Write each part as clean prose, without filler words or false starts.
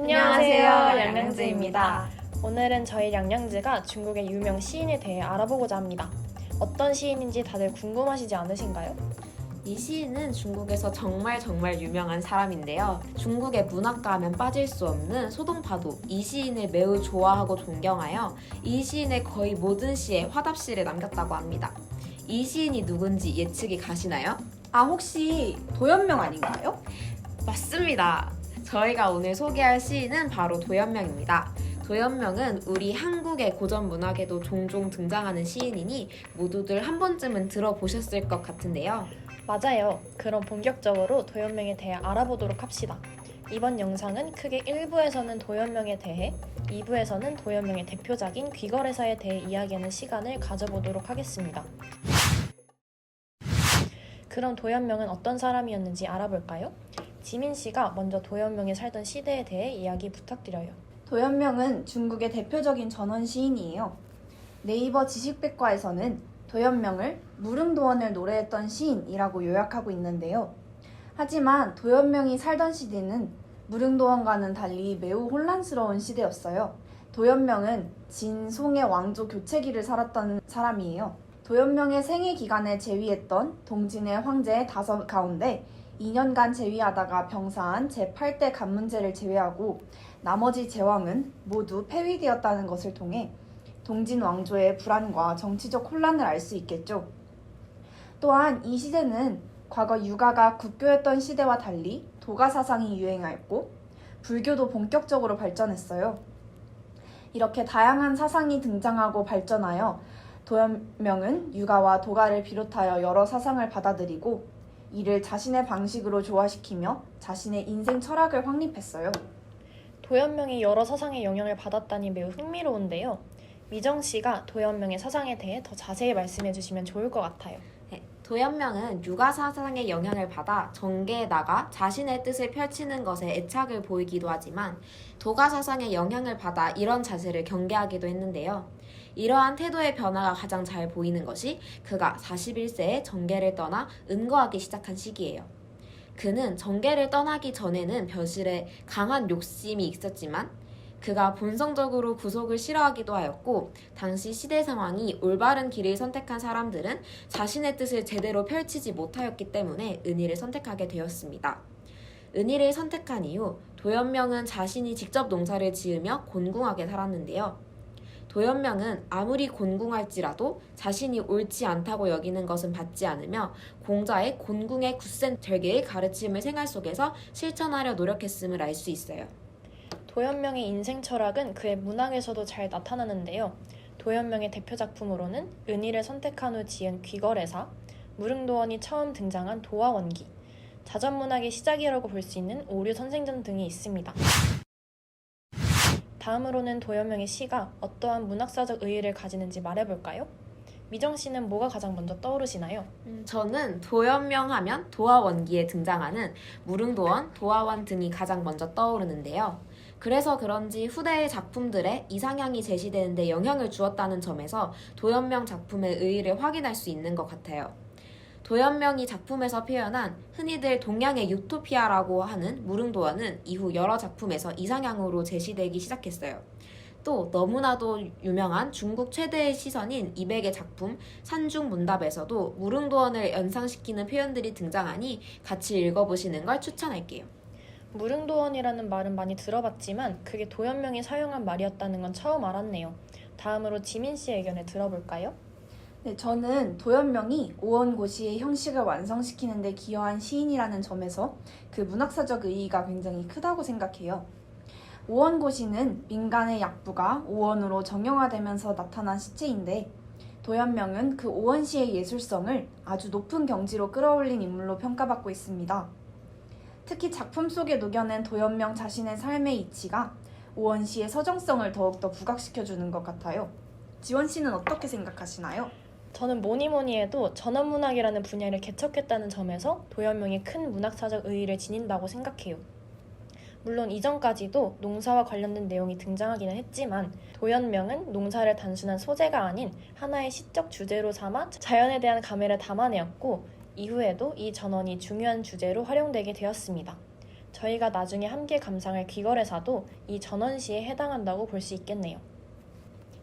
안녕하세요, 양양즈입니다. 오늘은 저희 양양즈가 중국의 유명 시인에 대해 알아보고자 합니다. 어떤 시인인지 다들 궁금하시지 않으신가요? 이 시인은 중국에서 정말 유명한 사람인데요. 중국의 문학가 하면 빠질 수 없는 소동파도 이 시인을 매우 좋아하고 존경하여 이 시인의 거의 모든 시에 화답시를 남겼다고 합니다. 이 시인이 누군지 예측이 가시나요? 혹시 도연명 아닌가요? 맞습니다. 저희가 오늘 소개할 시인은 바로 도연명입니다. 도연명은 우리 한국의 고전 문학에도 종종 등장하는 시인이니 모두들 한 번쯤은 들어보셨을 것 같은데요. 맞아요. 그럼 본격적으로 도연명에 대해 알아보도록 합시다. 이번 영상은 크게 1부에서는 도연명에 대해, 2부에서는 도연명의 대표작인 귀거래사에 대해 이야기하는 시간을 가져보도록 하겠습니다. 그럼 도연명은 어떤 사람이었는지 알아볼까요? 지민 씨가 먼저 도연명이 살던 시대에 대해 이야기 부탁드려요. 도연명은 중국의 대표적인 전원 시인이에요. 네이버 지식백과에서는 도연명을 무릉도원을 노래했던 시인이라고 요약하고 있는데요. 하지만 도연명이 살던 시대는 무릉도원과는 달리 매우 혼란스러운 시대였어요. 도연명은 진, 송의 왕조 교체기를 살았던 사람이에요. 도연명의 생애 기간에 재위했던 동진의 황제 5 가운데 2년간 재위하다가 병사한 제8대 간문제를 제외하고 나머지 제왕은 모두 폐위되었다는 것을 통해 동진 왕조의 불안과 정치적 혼란을 알 수 있겠죠. 또한 이 시대는 과거 유가가 국교였던 시대와 달리 도가 사상이 유행하였고 불교도 본격적으로 발전했어요. 이렇게 다양한 사상이 등장하고 발전하여 도연명은 유가와 도가를 비롯하여 여러 사상을 받아들이고 이를 자신의 방식으로 조화시키며 자신의 인생 철학을 확립했어요. 도연명이 여러 사상의 영향을 받았다니 매우 흥미로운데요. 미정 씨가 도연명의 사상에 대해 더 자세히 말씀해 주시면 좋을 것 같아요. 도연명은 유가 사상의 영향을 받아 정계에 나가 자신의 뜻을 펼치는 것에 애착을 보이기도 하지만 도가 사상의 영향을 받아 이런 자세를 경계하기도 했는데요. 이러한 태도의 변화가 가장 잘 보이는 것이 그가 41세에 정계를 떠나 은거하기 시작한 시기예요. 그는 정계를 떠나기 전에는 벼슬에 강한 욕심이 있었지만 그가 본성적으로 구속을 싫어하기도 하였고 당시 시대 상황이 올바른 길을 선택한 사람들은 자신의 뜻을 제대로 펼치지 못하였기 때문에 은희를 선택하게 되었습니다. 은희를 선택한 이후 도연명은 자신이 직접 농사를 지으며 곤궁하게 살았는데요. 도연명은 아무리 곤궁할지라도 자신이 옳지 않다고 여기는 것은 받지 않으며 공자의 곤궁의 굳센 절개의 가르침을 생활 속에서 실천하려 노력했음을 알 수 있어요. 도연명의 인생 철학은 그의 문학에서도 잘 나타나는데요. 도연명의 대표 작품으로는 은희를 선택한 후 지은 귀거래사, 무릉도원이 처음 등장한 도화원기, 자전문학의 시작이라고 볼 수 있는 오류선생전 등이 있습니다. 다음으로는 도연명의 시가 어떠한 문학사적 의의를 가지는지 말해볼까요? 미정 씨는 뭐가 가장 먼저 떠오르시나요? 저는 도연명 하면 도화원기에 등장하는 무릉도원, 도화원 등이 가장 먼저 떠오르는데요. 그래서 그런지 후대의 작품들에 이상향이 제시되는 데 영향을 주었다는 점에서 도연명 작품의 의의를 확인할 수 있는 것 같아요. 도연명이 작품에서 표현한 흔히들 동양의 유토피아라고 하는 무릉도원은 이후 여러 작품에서 이상향으로 제시되기 시작했어요. 또 너무나도 유명한 중국 최대의 시선인 이백의 작품 산중문답에서도 무릉도원을 연상시키는 표현들이 등장하니 같이 읽어보시는 걸 추천할게요. 무릉도원이라는 말은 많이 들어봤지만 그게 도연명이 사용한 말이었다는 건 처음 알았네요. 다음으로 지민 씨의 의견을 들어볼까요? 네, 저는 도연명이 오원고시의 형식을 완성시키는 데 기여한 시인이라는 점에서 그 문학사적 의의가 굉장히 크다고 생각해요. 오원고시는 민간의 약부가 오원으로 정형화되면서 나타난 시체인데 도연명은 그 오원시의 예술성을 아주 높은 경지로 끌어올린 인물로 평가받고 있습니다. 특히 작품 속에 녹여낸 도연명 자신의 삶의 이치가 오원시의 서정성을 더욱더 부각시켜주는 것 같아요. 지원 씨는 어떻게 생각하시나요? 저는 뭐니 해도 전원문학이라는 분야를 개척했다는 점에서 도연명이 큰 문학사적 의의를 지닌다고 생각해요. 물론 이전까지도 농사와 관련된 내용이 등장하기는 했지만 도연명은 농사를 단순한 소재가 아닌 하나의 시적 주제로 삼아 자연에 대한 감회를 담아내었고 이후에도 이 전원이 중요한 주제로 활용되게 되었습니다. 저희가 나중에 함께 감상할 귀거래사도 이 전원시에 해당한다고 볼 수 있겠네요.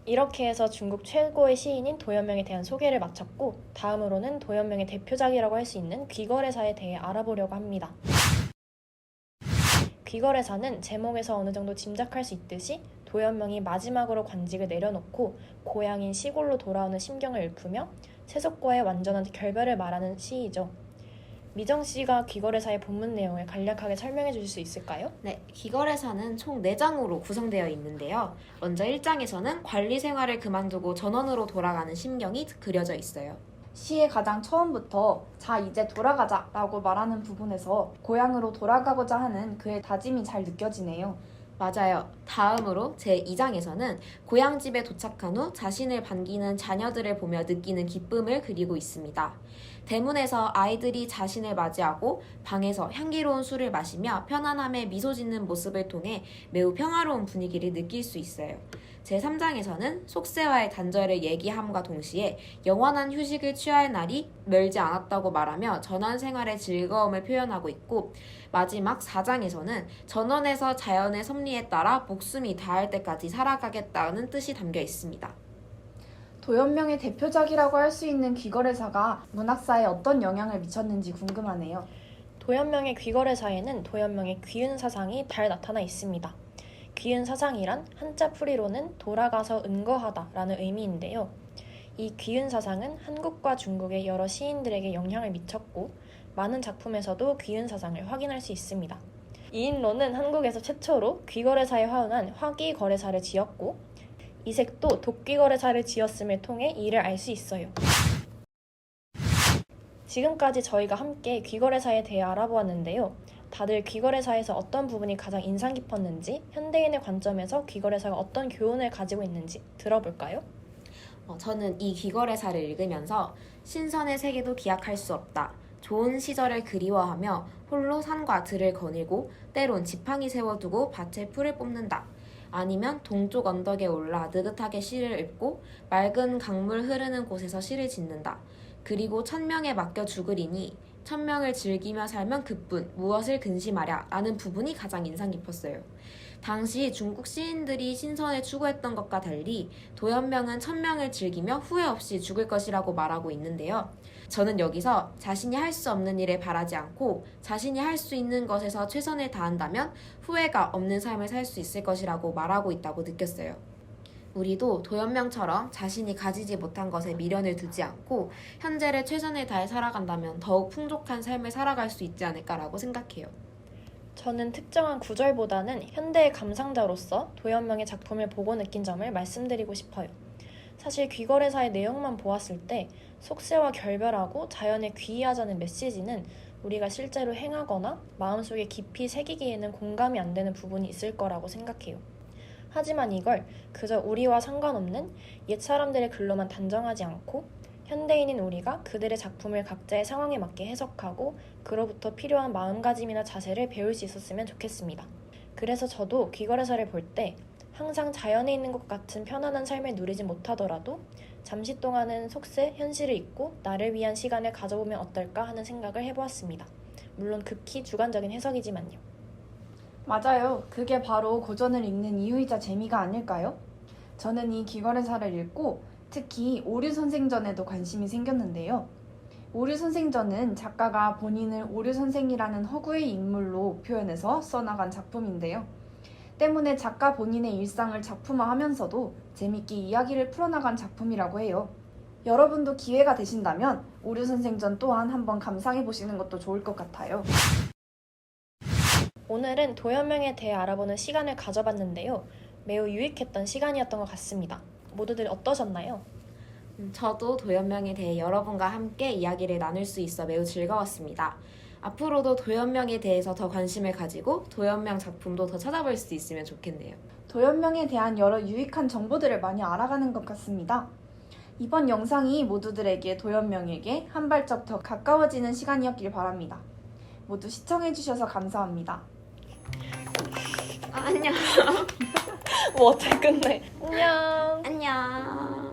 이렇게 해서 중국 최고의 시인인 도연명에 대한 소개를 마쳤고, 다음으로는 도연명의 대표작이라고 할 수 있는 귀거래사에 대해 알아보려고 합니다. 귀거래사는 제목에서 어느 정도 짐작할 수 있듯이 도연명이 마지막으로 관직을 내려놓고 고향인 시골로 돌아오는 심경을 읊으며 세속과의 완전한 결별을 말하는 시이죠. 미정 씨가 귀거래사의 본문 내용을 간략하게 설명해 주실 수 있을까요? 네, 귀거래사는 총 4장으로 구성되어 있는데요. 먼저 1장에서는 관리 생활을 그만두고 전원으로 돌아가는 심경이 그려져 있어요. 시의 가장 처음부터 자 이제 돌아가자 라고 말하는 부분에서 고향으로 돌아가고자 하는 그의 다짐이 잘 느껴지네요. 맞아요. 다음으로 제2장에서는 고향집에 도착한 후 자신을 반기는 자녀들을 보며 느끼는 기쁨을 그리고 있습니다. 대문에서 아이들이 자신을 맞이하고 방에서 향기로운 술을 마시며 편안함에 미소 짓는 모습을 통해 매우 평화로운 분위기를 느낄 수 있어요. 제3장에서는 속세와의 단절을 얘기함과 동시에 영원한 휴식을 취할 날이 멀지 않았다고 말하며 전원 생활의 즐거움을 표현하고 있고, 마지막 4장에서는 전원에서 자연의 섭리에 따라 목숨이 닿을 때까지 살아가겠다는 뜻이 담겨 있습니다. 도연명의 대표작이라고 할 수 있는 귀거래사가 문학사에 어떤 영향을 미쳤는지 궁금하네요. 도연명의 귀거래사에는 도연명의 귀은 사상이 잘 나타나 있습니다. 귀은 사상이란 한자 풀이로는 돌아가서 은거하다라는 의미인데요. 이 귀은 사상은 한국과 중국의 여러 시인들에게 영향을 미쳤고, 많은 작품에서도 귀은 사상을 확인할 수 있습니다. 이인로는 한국에서 최초로 귀거래사에 화운한 화기거래사를 지었고, 이색도 독귀거래사를 지었음을 통해 이를 알 수 있어요. 지금까지 저희가 함께 귀거래사에 대해 알아보았는데요. 다들 귀거래사에서 어떤 부분이 가장 인상 깊었는지, 현대인의 관점에서 귀거래사가 어떤 교훈을 가지고 있는지 들어볼까요? 저는 이 귀거래사를 읽으면서 신선의 세계도 기약할 수 없다. 좋은 시절을 그리워하며 홀로 산과 들을 거닐고 때론 지팡이 세워두고 밭에 풀을 뽑는다. 아니면 동쪽 언덕에 올라 느긋하게 시를 읽고 맑은 강물 흐르는 곳에서 시를 짓는다. 그리고 천명에 맡겨 죽으리니 천명을 즐기며 살면 그뿐 무엇을 근심하랴 라는 부분이 가장 인상 깊었어요. 당시 중국 시인들이 신선을 추구했던 것과 달리 도연명은 천명을 즐기며 후회 없이 죽을 것이라고 말하고 있는데요. 저는 여기서 자신이 할 수 없는 일에 바라지 않고 자신이 할 수 있는 것에서 최선을 다한다면 후회가 없는 삶을 살 수 있을 것이라고 말하고 있다고 느꼈어요. 우리도 도연명처럼 자신이 가지지 못한 것에 미련을 두지 않고 현재를 최선을 다해 살아간다면 더욱 풍족한 삶을 살아갈 수 있지 않을까라고 생각해요. 저는 특정한 구절보다는 현대의 감상자로서 도연명의 작품을 보고 느낀 점을 말씀드리고 싶어요. 사실 귀거래사의 내용만 보았을 때 속세와 결별하고 자연에 귀의하자는 메시지는 우리가 실제로 행하거나 마음속에 깊이 새기기에는 공감이 안 되는 부분이 있을 거라고 생각해요. 하지만 이걸 그저 우리와 상관없는 옛 사람들의 글로만 단정하지 않고 현대인인 우리가 그들의 작품을 각자의 상황에 맞게 해석하고 그로부터 필요한 마음가짐이나 자세를 배울 수 있었으면 좋겠습니다. 그래서 저도 귀거래사를 볼 때 항상 자연에 있는 것 같은 편안한 삶을 누리지 못하더라도 잠시 동안은 속세, 현실을 잊고 나를 위한 시간을 가져보면 어떨까 하는 생각을 해보았습니다. 물론 극히 주관적인 해석이지만요. 맞아요. 그게 바로 고전을 읽는 이유이자 재미가 아닐까요? 저는 이 귀거래사를 읽고 특히 오류선생전에도 관심이 생겼는데요. 오류선생전은 작가가 본인을 오류선생이라는 허구의 인물로 표현해서 써나간 작품인데요. 때문에 작가 본인의 일상을 작품화하면서도 재밌게 이야기를 풀어나간 작품이라고 해요. 여러분도 기회가 되신다면 오류선생전 또한 한번 감상해보시는 것도 좋을 것 같아요. 오늘은 도연명에 대해 알아보는 시간을 가져봤는데요. 매우 유익했던 시간이었던 것 같습니다. 모두들 어떠셨나요? 저도 도연명에 대해 여러분과 함께 이야기를 나눌 수 있어 매우 즐거웠습니다. 앞으로도 도연명에 대해서 더 관심을 가지고 도연명 작품도 더 찾아볼 수 있으면 좋겠네요. 도연명에 대한 여러 유익한 정보들을 많이 알아가는 것 같습니다. 이번 영상이 모두들에게 도연명에게 한 발짝 더 가까워지는 시간이었길 바랍니다. 모두 시청해주셔서 감사합니다. 안녕. 뭐 어떻게 끝내? 안녕. 안녕.